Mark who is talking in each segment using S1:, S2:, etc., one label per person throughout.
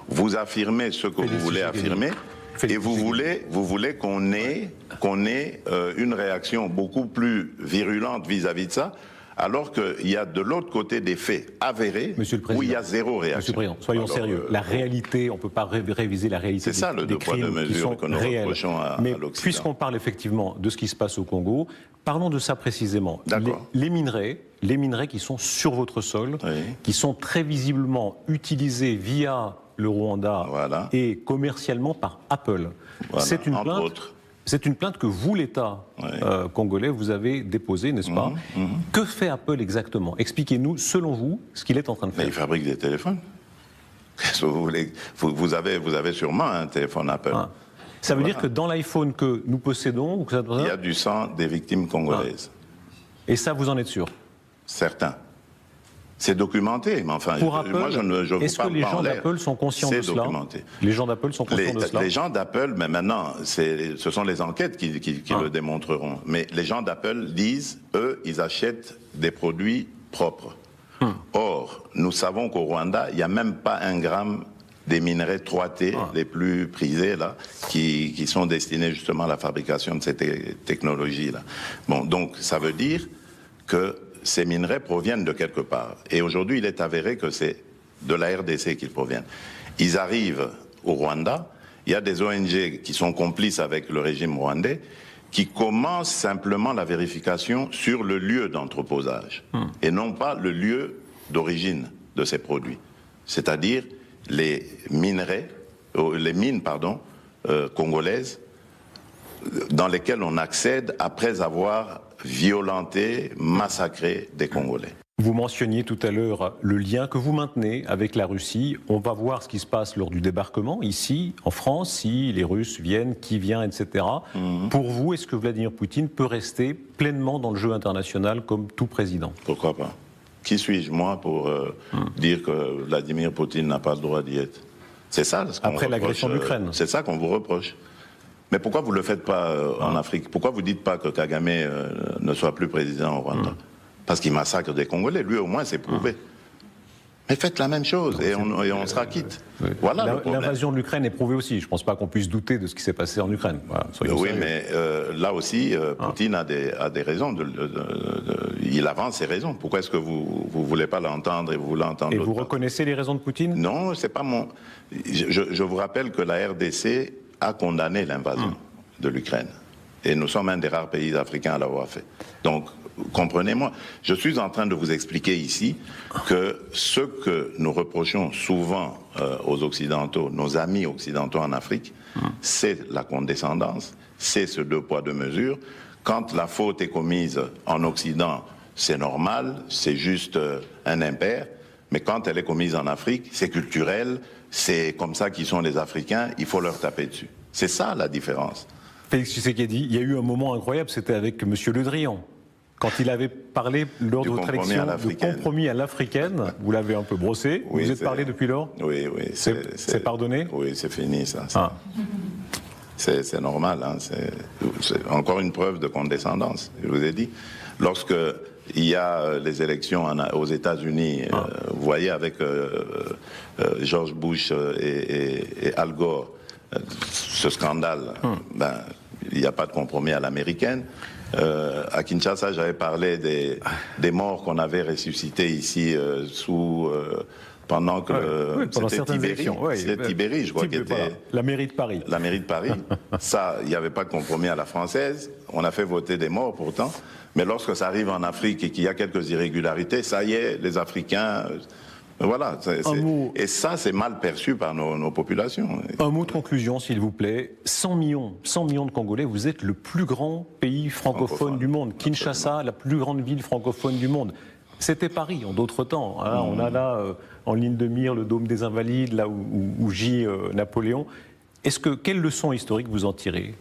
S1: vous affirmez ce que vous voulez affirmer, et vous voulez qu'on ait une réaction beaucoup plus virulente vis-à-vis de ça, alors qu'il y a de l'autre côté des faits avérés où il y a zéro réaction.
S2: Monsieur le Président, soyons sérieux. La réalité, on ne peut pas réviser la réalité des crimes qui sont réels. Mais puisqu'on parle effectivement de ce qui se passe au Congo, parlons de ça précisément. Les minerais qui sont sur votre sol, qui sont très visiblement utilisés via le Rwanda et commercialement par Apple. C'est une plainte. C'est une plainte que vous, l'État congolais, vous avez déposée, n'est-ce pas? Que fait Apple exactement? Expliquez-nous, selon vous, ce qu'il est en train de faire.
S1: Mais il fabrique des téléphones. Qu'est-ce que vous voulez? Vous avez sûrement un téléphone Apple.
S2: Ça veut dire que dans l'iPhone que nous possédons...
S1: il y a du sang des victimes congolaises.
S2: Et ça, vous en êtes sûr?
S1: Certains. C'est documenté, mais enfin,
S2: pour Apple,
S1: moi je vous
S2: est-ce que les gens d'Apple sont conscients de cela? Les gens d'Apple sont conscients de cela?
S1: Les gens d'Apple, mais maintenant, ce sont les enquêtes qui le démontreront. Mais les gens d'Apple disent, eux, ils achètent des produits propres. Or, nous savons qu'au Rwanda, il n'y a même pas un gramme des minerais 3T, les plus prisés, là, qui sont destinés justement à la fabrication de ces technologies-là. Bon, donc, ça veut dire que ces minerais proviennent de quelque part. Et aujourd'hui, il est avéré que c'est de la RDC qu'ils proviennent. Ils arrivent au Rwanda, il y a des ONG qui sont complices avec le régime rwandais, qui commencent simplement la vérification sur le lieu d'entreposage, et non pas le lieu d'origine de ces produits. C'est-à-dire les mines congolaises, dans lesquelles on accède après avoir violenté, massacré des Congolais.
S2: Vous mentionniez tout à l'heure le lien que vous maintenez avec la Russie. On va voir ce qui se passe lors du débarquement ici, en France, si les Russes viennent, qui vient, etc. Pour vous, est-ce que Vladimir Poutine peut rester pleinement dans le jeu international comme tout président?
S1: Pourquoi pas? Qui suis-je, moi, pour dire que Vladimir Poutine n'a pas le droit d'y être? C'est ça ce qu'on
S2: Après l'agression de l'Ukraine.
S1: C'est ça qu'on vous reproche. Mais pourquoi vous ne le faites pas en Afrique? Pourquoi vous ne dites pas que Kagame ne soit plus président au Rwanda? Parce qu'il massacre des Congolais. Lui, au moins, c'est prouvé. Mais faites la même chose et on sera quitte. Voilà.
S2: L'invasion de l'Ukraine est prouvée aussi. Je ne pense pas qu'on puisse douter de ce qui s'est passé en Ukraine. Voilà,
S1: oui, mais là aussi, Poutine a des raisons. Il avance ses raisons. Pourquoi est-ce que vous ne voulez pas l'entendre et vous voulez entendre l'autre?
S2: Et vous reconnaissez les raisons de Poutine?
S1: Non, c'est pas mon... Je vous rappelle que la RDC a condamné l'invasion de l'Ukraine. Et nous sommes un des rares pays africains à l'avoir fait. Donc, comprenez-moi, je suis en train de vous expliquer ici que ce que nous reprochons souvent aux Occidentaux, nos amis occidentaux en Afrique, c'est la condescendance, c'est ce deux poids deux mesures. Quand la faute est commise en Occident, c'est normal, c'est juste un impair. Mais quand elle est commise en Afrique, c'est culturel, c'est comme ça qu'ils sont les Africains, il faut leur taper dessus. C'est ça la différence.
S2: Félix Tshisekedi, il y a eu un moment incroyable, c'était avec M. Le Drian. Quand il avait parlé lors de votre élection de compromis à l'africaine, vous l'avez un peu brossé, oui, vous êtes parlé depuis lors?
S1: Oui.
S2: C'est pardonné?
S1: Oui, c'est fini ça. C'est normal, hein, c'est encore une preuve de condescendance, je vous ai dit. Lorsque il y a les élections aux États-Unis, vous voyez avec George Bush et Al Gore, ce scandale, il n'y a pas de compromis à l'américaine. À Kinshasa, j'avais parlé des morts qu'on avait ressuscités ici pendant que c'était Tibéri. C'était Tibéri, je crois, qui était...
S2: La mairie de Paris.
S1: La mairie de Paris. Ça, il n'y avait pas de compromis à la française. On a fait voter des morts pourtant. Mais lorsque ça arrive en Afrique et qu'il y a quelques irrégularités, ça y est, les Africains... Voilà, et ça, c'est mal perçu par nos populations.
S2: Un mot de conclusion, s'il vous plaît. 100 millions de Congolais, vous êtes le plus grand pays francophone du monde. Kinshasa, absolument. La plus grande ville francophone du monde. C'était Paris en d'autres temps. Hein. On a là, en ligne de mire, le Dôme des Invalides, là où gît Napoléon. Quelle leçon historique vous en tirez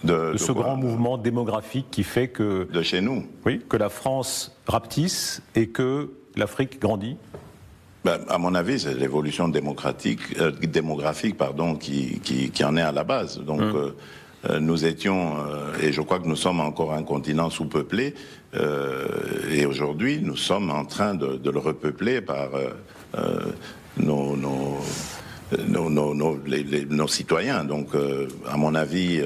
S2: de ce grand mouvement démographique qui fait que...
S1: De chez nous.
S2: Oui, que la France rapetisse et que l'Afrique grandit.
S1: À mon avis, c'est l'évolution démographique qui en est à la base. Donc, nous étions, et je crois que nous sommes encore un continent sous-peuplé, et aujourd'hui, nous sommes en train de le repeupler par nos citoyens. Donc, à mon avis,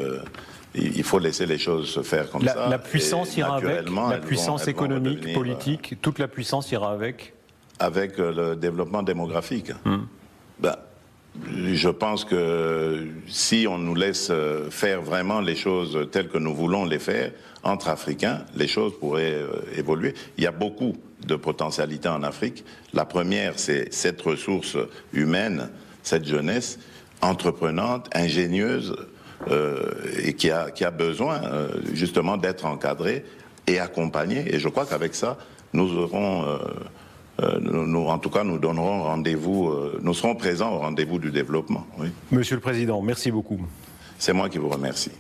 S1: il faut laisser les choses se faire comme ça.
S2: La puissance ira avec, la puissance économique, politique, toute la puissance ira avec.
S1: Avec le développement démographique. Je pense que si on nous laisse faire vraiment les choses telles que nous voulons les faire, entre Africains, les choses pourraient évoluer. Il y a beaucoup de potentialités en Afrique. La première, c'est cette ressource humaine, cette jeunesse entreprenante, ingénieuse, et qui a besoin justement d'être encadrée et accompagnée. Et je crois qu'avec ça, nous aurons... en tout cas, nous donnerons rendez-vous, nous serons présents au rendez-vous du développement. Oui.
S2: Monsieur le Président, merci beaucoup.
S1: C'est moi qui vous remercie.